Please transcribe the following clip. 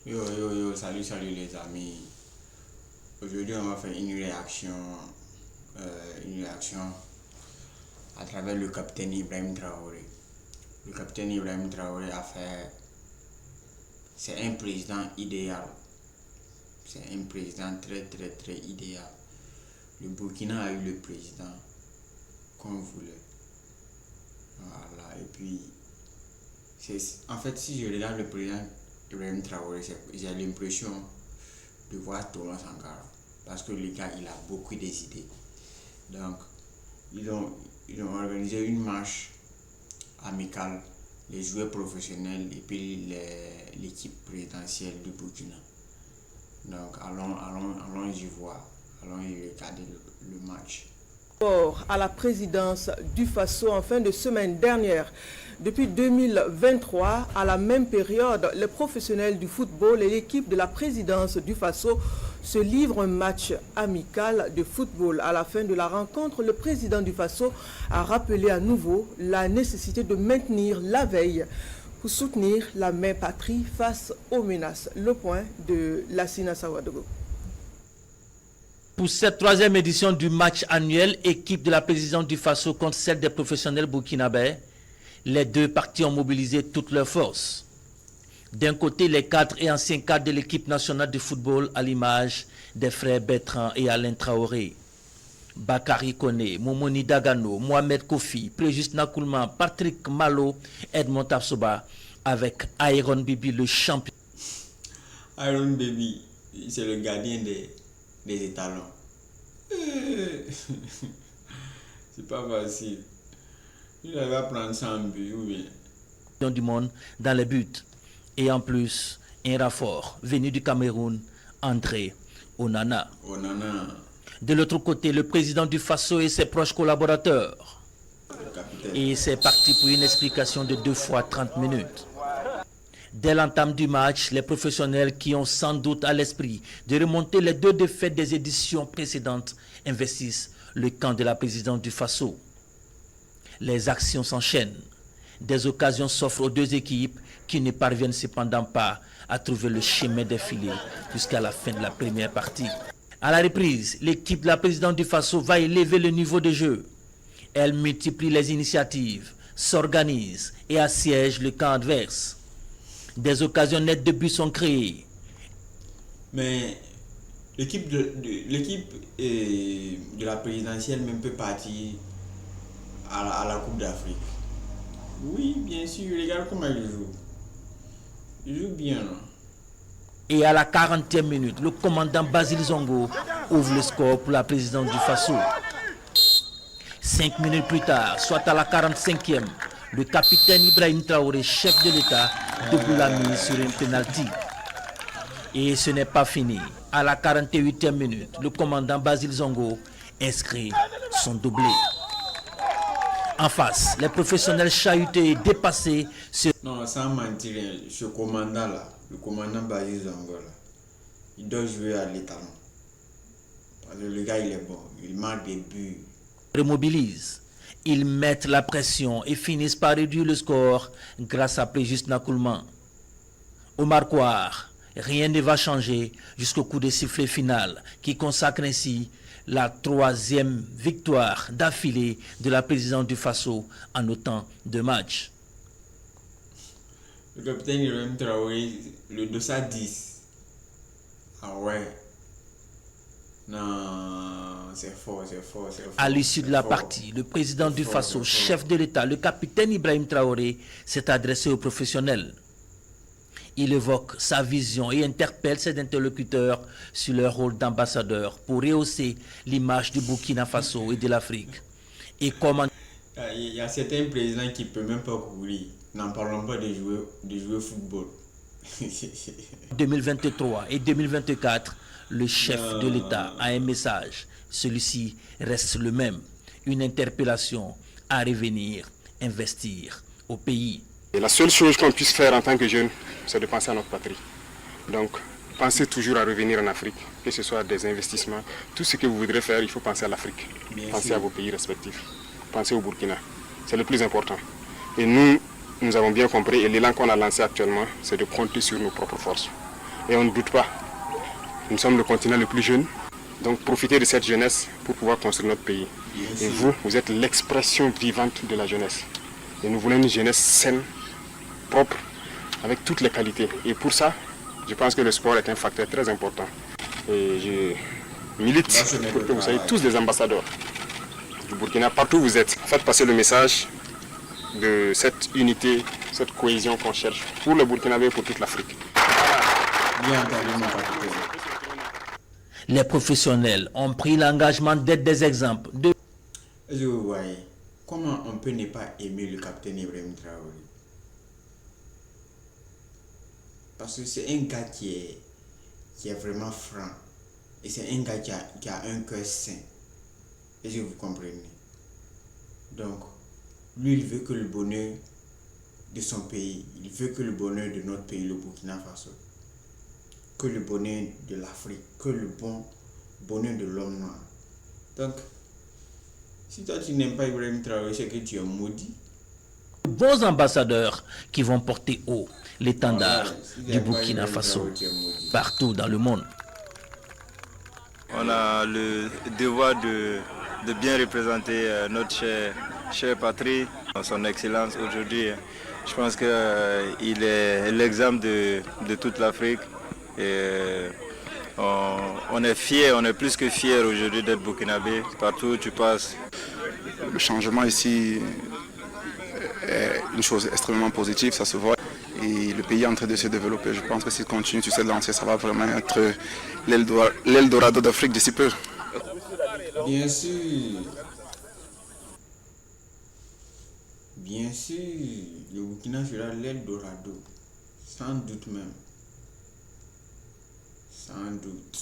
Salut, salut les amis. Aujourd'hui, on va faire une réaction à travers le capitaine Ibrahim Traoré. Le capitaine Ibrahim Traoré a fait. C'est un président idéal. C'est un président très, très, très idéal. Le Burkina a eu le président qu'on voulait. Voilà, et puis, en fait, si je regarde le président Ibrahim Traoré, j'ai l'impression de voir Thomas Sankara. Parce que le gars, il a beaucoup des idées. Donc, ils ont organisé une marche amicale, les joueurs professionnels et puis l'équipe présidentielle du Burkina. Donc, allons y voir, allons y regarder le match. À la présidence du Faso en fin de semaine dernière. Depuis 2023, à la même période, les professionnels du football et l'équipe de la présidence du Faso se livrent un match amical de football. À la fin de la rencontre, le président du Faso a rappelé à nouveau la nécessité de maintenir la veille pour soutenir la main patrie face aux menaces. Le point de Lassina Sawadogo. Pour cette troisième édition du match annuel, équipe de la présidence du Faso contre celle des professionnels burkinabés, les deux parties ont mobilisé toutes leurs forces. D'un côté, les cadres et anciens cadres de l'équipe nationale de football à l'image des frères Bertrand et Alain Traoré. Bakary Koné, Momoni Dagano, Mohamed Kofi, Préjuste Nakoulman, Patrick Malo, Edmond Tapsoba, avec Iron Bibi, le champion. Iron Baby, c'est le gardien des étalons. C'est pas facile. Il va prendre 100 buts ou bien. Du monde dans les buts. Et en plus, un renfort venu du Cameroun, André Onana. De l'autre côté, le président du Faso et ses proches collaborateurs. Et c'est parti pour une explication de 2 fois 30 minutes. Dès l'entame du match, les professionnels qui ont sans doute à l'esprit de remonter les 2 défaites des éditions précédentes investissent le camp de la présidence du Faso. Les actions s'enchaînent. Des occasions s'offrent aux 2 équipes qui ne parviennent cependant pas à trouver le chemin défilé jusqu'à la fin de la première partie. À la reprise, l'équipe de la présidence du Faso va élever le niveau de jeu. Elle multiplie les initiatives, s'organise et assiège le camp adverse. Des occasions nettes de but sont créées. Mais l'équipe de la présidentielle même peut partir à la Coupe d'Afrique. Oui, bien sûr, regarde comment il joue. Il joue bien. Non? Et à la 40e minute, le commandant Basile Zongo ouvre le score pour la présidence du Faso. 5 minutes plus tard, soit à la 45e, le capitaine Ibrahim Traoré, chef de l'État, double la mise sur une pénalty. Et ce n'est pas fini. À la 48e minute, le commandant Basile Zongo inscrit son doublé. En face, les professionnels chahutés et dépassés Non, sans mentir, ce commandant-là, le commandant Basile Zongo, là, il doit jouer à l'étalon. Parce que le gars, il est bon. Il marque des buts. Remobilisent. Ils mettent la pression et finissent par réduire le score grâce à Préjuste Nakoulman. Au marquoir, rien ne va changer jusqu'au coup de sifflet final qui consacre ainsi la 3e victoire d'affilée de la présidence du Faso en autant de matchs. Le capitaine Ibrahim Traoré, le 210. Ah ouais. Non, c'est fort. À l'issue de la partie, le président du Faso, chef de l'État, le capitaine Ibrahim Traoré, s'est adressé aux professionnels. Il évoque sa vision et interpelle ses interlocuteurs sur leur rôle d'ambassadeur pour rehausser l'image du Burkina Faso et de l'Afrique. Et comment... Il y a certains présidents qui ne peuvent même pas courir. N'en parlons pas de jouer au football. 2023 et 2024, le chef de l'État a un message. Celui-ci reste le même. Une interpellation à revenir, investir au pays. Et la seule chose qu'on puisse faire en tant que jeune, c'est de penser à notre patrie. Donc, pensez toujours à revenir en Afrique, que ce soit des investissements. Tout ce que vous voudrez faire, il faut penser à l'Afrique. Pensez à vos pays respectifs. Pensez au Burkina. C'est le plus important. Et nous avons bien compris, et l'élan qu'on a lancé actuellement, c'est de compter sur nos propres forces. Et on ne doute pas. Nous sommes le continent le plus jeune. Donc profitez de cette jeunesse pour pouvoir construire notre pays. Et vous êtes l'expression vivante de la jeunesse. Et nous voulons une jeunesse saine, propre, avec toutes les qualités. Et pour ça, je pense que le sport est un facteur très important. Et je milite pour que vous soyez tous des ambassadeurs du Burkina, partout où vous êtes. Faites passer le message de cette unité, cette cohésion qu'on cherche pour le Burkinabé et pour toute l'Afrique. Les professionnels ont pris l'engagement d'être des exemples. Est-ce que vous voyez comment on peut ne pas aimer le capitaine Ibrahim Traoré? Parce que c'est un gars qui est vraiment franc. Et c'est un gars qui a un cœur sain. Est-ce que vous comprenez? Donc, lui, il veut que le bonheur de son pays, il veut que le bonheur de notre pays, le Burkina Faso, que le bonheur de l'Afrique, que le bonheur de l'homme noir. Donc, si toi tu n'aimes pas Ibrahim Traoré, c'est que tu es maudit. Bons ambassadeurs qui vont porter haut l'étendard du Burkina Faso partout dans le monde. On a le devoir de bien représenter notre chère patrie, son excellence aujourd'hui. Je pense qu'il est l'exemple de toute l'Afrique. On est fiers, on est plus que fiers aujourd'hui d'être burkinabé. Partout où tu passes. Le changement ici est une chose extrêmement positive, ça se voit. Et le pays est en train de se développer. Je pense que s'il continue sur cette lancée, ça va vraiment être l'Eldorado d'Afrique d'ici peu. Bien sûr. Bien sûr, le Burkina sera l'Eldorado. Sans doute même. Sans doute.